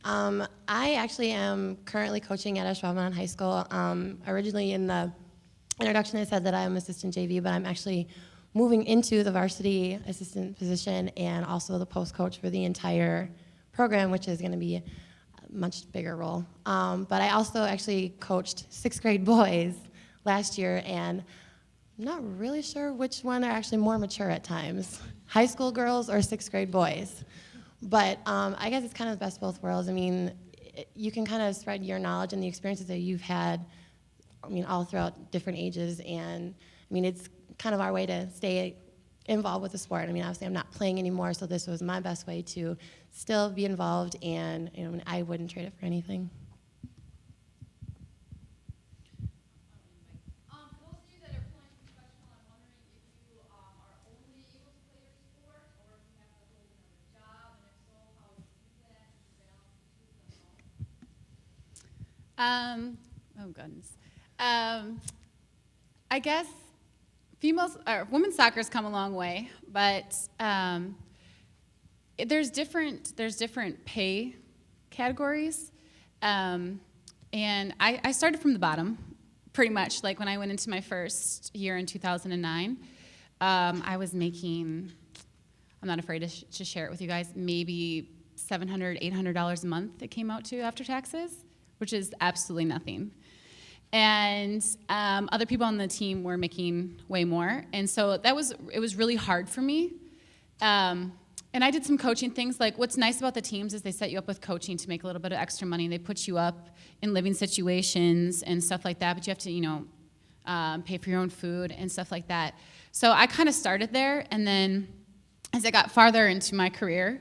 I actually am currently coaching at Sesselmann High School. Originally in the introduction I said that I'm assistant JV, but I'm actually moving into the varsity assistant position and also the post coach for the entire program, which is going to be a much bigger role. But I also actually coached 6th grade boys last year, and I'm not really sure which one are actually more mature at times, high school girls or 6th grade boys. But I guess it's kind of the best of both worlds. I mean, you can kind of spread your knowledge and the experiences that you've had, I mean, all throughout different ages. And, I mean, it's kind of our way to stay involved with the sport. I mean, obviously I'm not playing anymore, so this was my best way to still be involved, and, you know, I wouldn't trade it for anything. Oh goodness. I guess women's soccer has come a long way, but there's different pay categories, and I started from the bottom, pretty much. Like when I went into my first year in 2009, I was making, I'm not afraid to share it with you guys, maybe $700, $800 a month it came out to after taxes, which is absolutely nothing. And other people on the team were making way more, and so it was really hard for me. And I did some coaching things. Like, what's nice about the teams is they set you up with coaching to make a little bit of extra money. They put you up in living situations and stuff like that, but you have to, you know, pay for your own food and stuff like that. So I kind of started there, and then as I got farther into my career,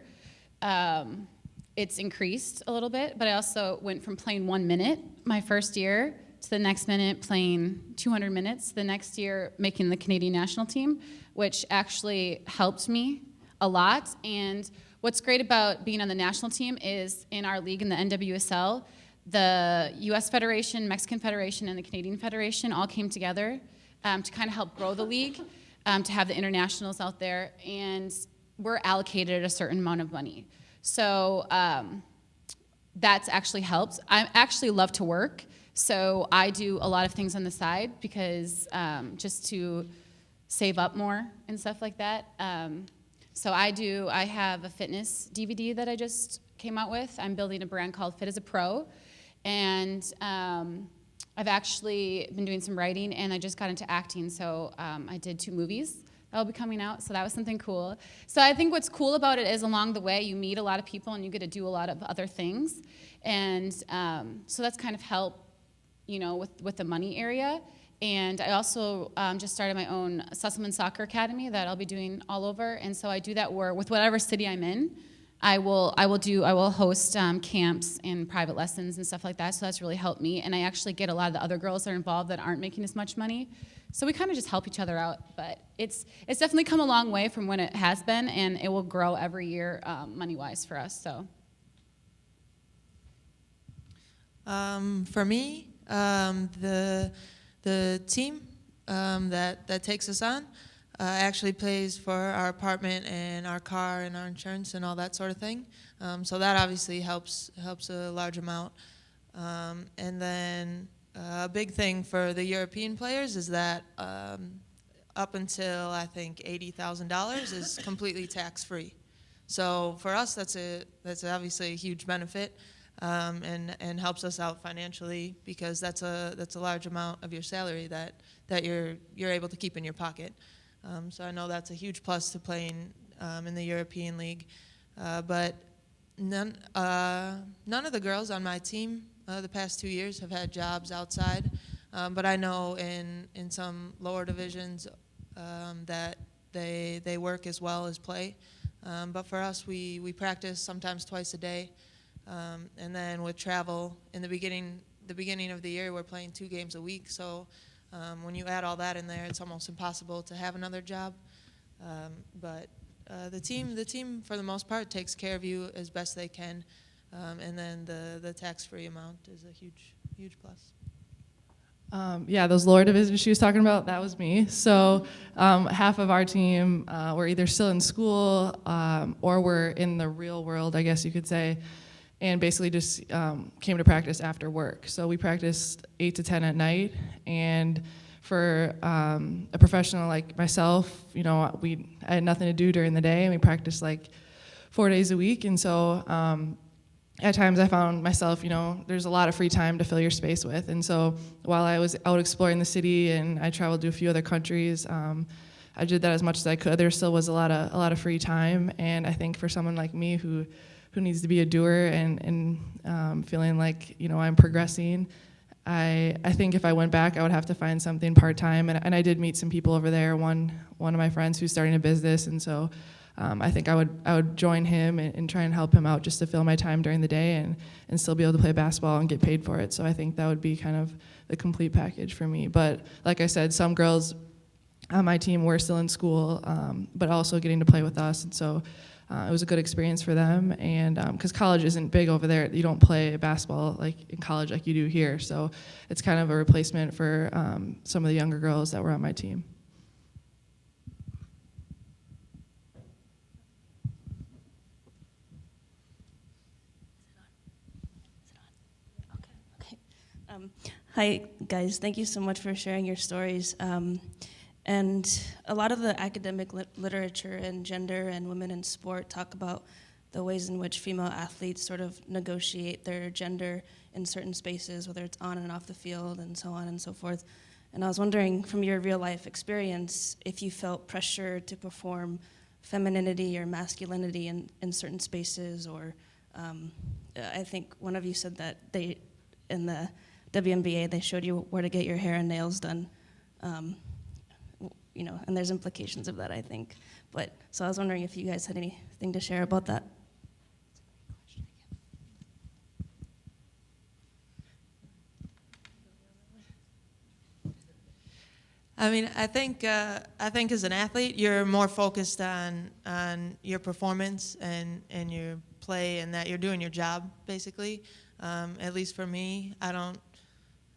it's increased a little bit, but I also went from playing 1 minute my first year to the next minute playing 200 minutes, the next year making the Canadian national team, which actually helped me a lot. And what's great about being on the national team is in our league in the NWSL, the U.S. Federation, Mexican Federation, and the Canadian Federation all came together to kind of help grow the league, to have the internationals out there, and we're allocated a certain amount of money. So that's actually helped. I actually love to work, so I do a lot of things on the side because just to save up more and stuff like that. So I have a fitness DVD that I just came out with. I'm building a brand called Fit as a Pro, and I've actually been doing some writing, and I just got into acting, so I did 2 movies that will be coming out, so that was something cool. So I think what's cool about it is along the way you meet a lot of people and you get to do a lot of other things, and so that's kind of helped, you know, with the money area. And I also just started my own Sesselmann Soccer Academy that I'll be doing all over, and so I do that with whatever city I'm in. I will host camps and private lessons and stuff like that, so that's really helped me. And I actually get a lot of the other girls that are involved that aren't making as much money. So we kind of just help each other out. But it's definitely come a long way from when it has been, and it will grow every year money-wise for us. So. For me, the team that takes us on actually pays for our apartment and our car and our insurance and all that sort of thing. So that obviously helps a large amount. And then a big thing for the European players is that up until I think $80,000 is completely tax-free. So for us, that's obviously a huge benefit, and helps us out financially because that's a large amount of your salary that you're able to keep in your pocket. So I know that's a huge plus to playing in the European League. But none of the girls on my team the past 2 years have had jobs outside. But I know in some lower divisions that they work as well as play. But for us, we practice sometimes twice a day. And then with travel, in the beginning of the year, we're playing 2 games a week. So when you add all that in there, it's almost impossible to have another job. But the team, for the most part, takes care of you as best they can. And then the tax-free amount is a huge plus. Yeah, those lower divisions she was talking about, that was me. So half of our team were either still in school or were in the real world, I guess you could say, and basically just came to practice after work. So we practiced 8 to 10 at night, and for a professional like myself, you know, I had nothing to do during the day, and we practiced like 4 days a week, and so at times I found myself, you know, there's a lot of free time to fill your space with. And so while I was out exploring the city and I traveled to a few other countries, I did that as much as I could. There still was a lot of free time. And I think for someone like me who needs to be a doer and feeling like, you know, I'm progressing, I think if I went back, I would have to find something part-time. And I did meet some people over there, one of my friends who's starting a business. And so I think I would join him and try and help him out just to fill my time during the day and still be able to play basketball and get paid for it. So I think that would be kind of the complete package for me. But like I said, some girls on my team were still in school, but also getting to play with us. And so it was a good experience for them. And because college isn't big over there, you don't play basketball like in college like you do here. So it's kind of a replacement for some of the younger girls that were on my team. Hi, guys. Thank you so much for sharing your stories. And a lot of the academic literature and gender and women in sport talk about the ways in which female athletes sort of negotiate their gender in certain spaces, whether it's on and off the field and so on and so forth. And I was wondering, from your real-life experience, if you felt pressure to perform femininity or masculinity in certain spaces, or I think one of you said that in the WNBA, they showed you where to get your hair and nails done, you know, and there's implications of that, I think. But so I was wondering if you guys had anything to share about that. I mean, I think as an athlete, you're more focused on your performance and your play, and that you're doing your job, basically. At least for me,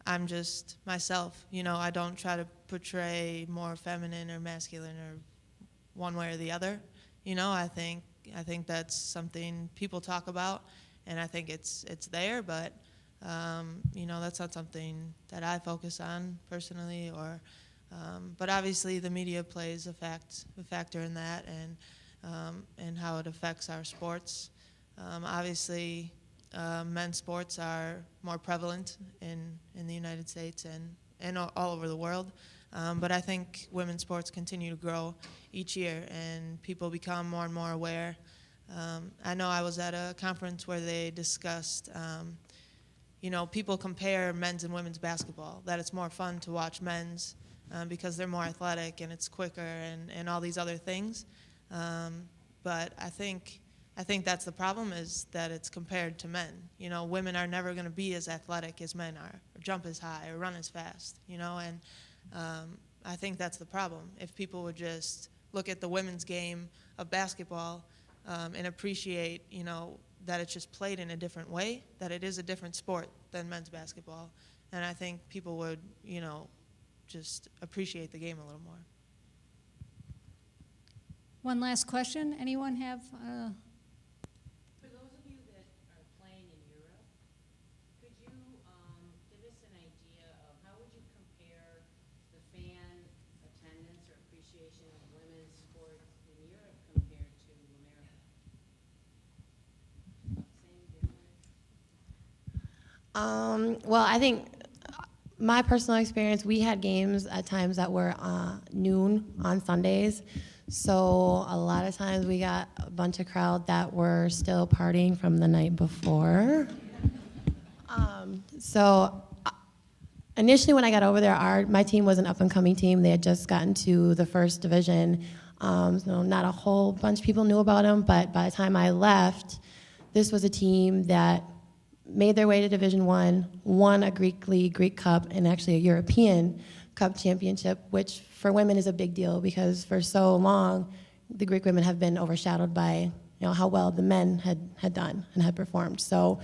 I'm just myself, you know. I don't try to portray more feminine or masculine or one way or the other, you know. I think that's something people talk about, and I think it's there, but that's not something that I focus on personally, but obviously the media plays a factor in that, and how it affects our sports. Obviously, men's sports are more prevalent in the United States and all over the world, but I think women's sports continue to grow each year, and people become more and more aware. I know I was at a conference where they discussed, people compare men's and women's basketball, that it's more fun to watch men's because they're more athletic and it's quicker and all these other things. But I think that's the problem, is that it's compared to men. Women are never going to be as athletic as men are, or jump as high, or run as fast, and I think that's the problem. If people would just look at the women's game of basketball and appreciate, that it's just played in a different way, that it is a different sport than men's basketball, and I think people would, just appreciate the game a little more. One last question. Anyone have? For those of you that are playing in Europe, could you give us an idea of how would you compare the fan attendance or appreciation of women's sports in Europe compared to America? Same, different? Well, I think my personal experience, we had games at times that were noon on Sundays. So a lot of times we got a bunch of crowd that were still partying from the night before. So initially when I got over there, my team was an up-and-coming team. They had just gotten to the first division. So not a whole bunch of people knew about them, but by the time I left, this was a team that made their way to Division I, won a Greek League, Greek Cup, and actually a European Cup championship, which for women is a big deal because for so long, the Greek women have been overshadowed by how well the men had done and had performed. So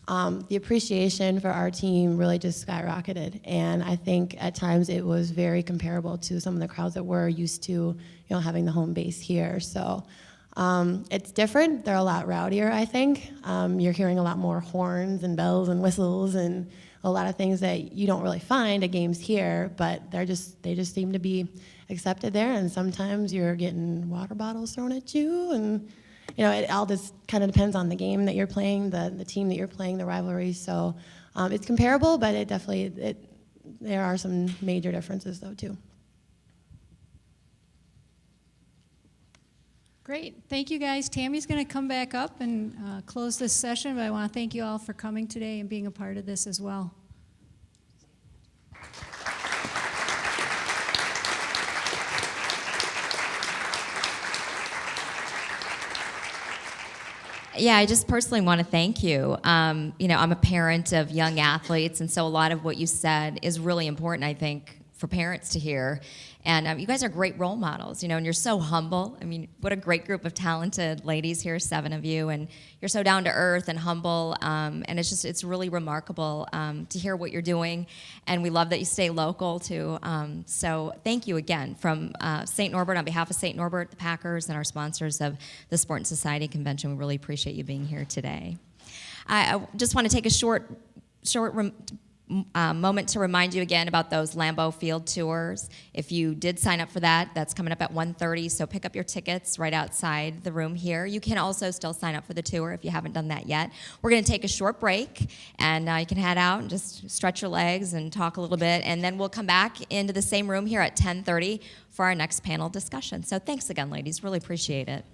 the appreciation for our team really just skyrocketed, and I think at times it was very comparable to some of the crowds that we're used to, having the home base here. So it's different. They're a lot rowdier, I think. You're hearing a lot more horns and bells and whistles and a lot of things that you don't really find at games here, but they just seem to be accepted there, and sometimes you're getting water bottles thrown at you, and it all just kind of depends on the game that you're playing, the team that you're playing, the rivalry. So it's comparable, but there are some major differences though too. Great. Thank you, guys. Tammy's going to come back up and close this session, but I want to thank you all for coming today and being a part of this as well. Yeah, I just personally want to thank you. I'm a parent of young athletes, and so a lot of what you said is really important, I think, for parents to hear. And you guys are great role models, and you're so humble. I mean, what a great group of talented ladies here, 7 of you, and you're so down to earth and humble, and it's really remarkable to hear what you're doing, and we love that you stay local too. So thank you again from St. Norbert, on behalf of St. Norbert, the Packers, and our sponsors of the Sport and Society Convention. We really appreciate you being here today. I just want to take a short moment to remind you again about those Lambeau Field tours. If you did sign up for that, that's coming up at 1:30, so pick up your tickets right outside the room here. You can also still sign up for the tour if you haven't done that yet. We're going to take a short break, and you can head out and just stretch your legs and talk a little bit, and then we'll come back into the same room here at 10:30 for our next panel discussion. So thanks again, ladies. Really appreciate it.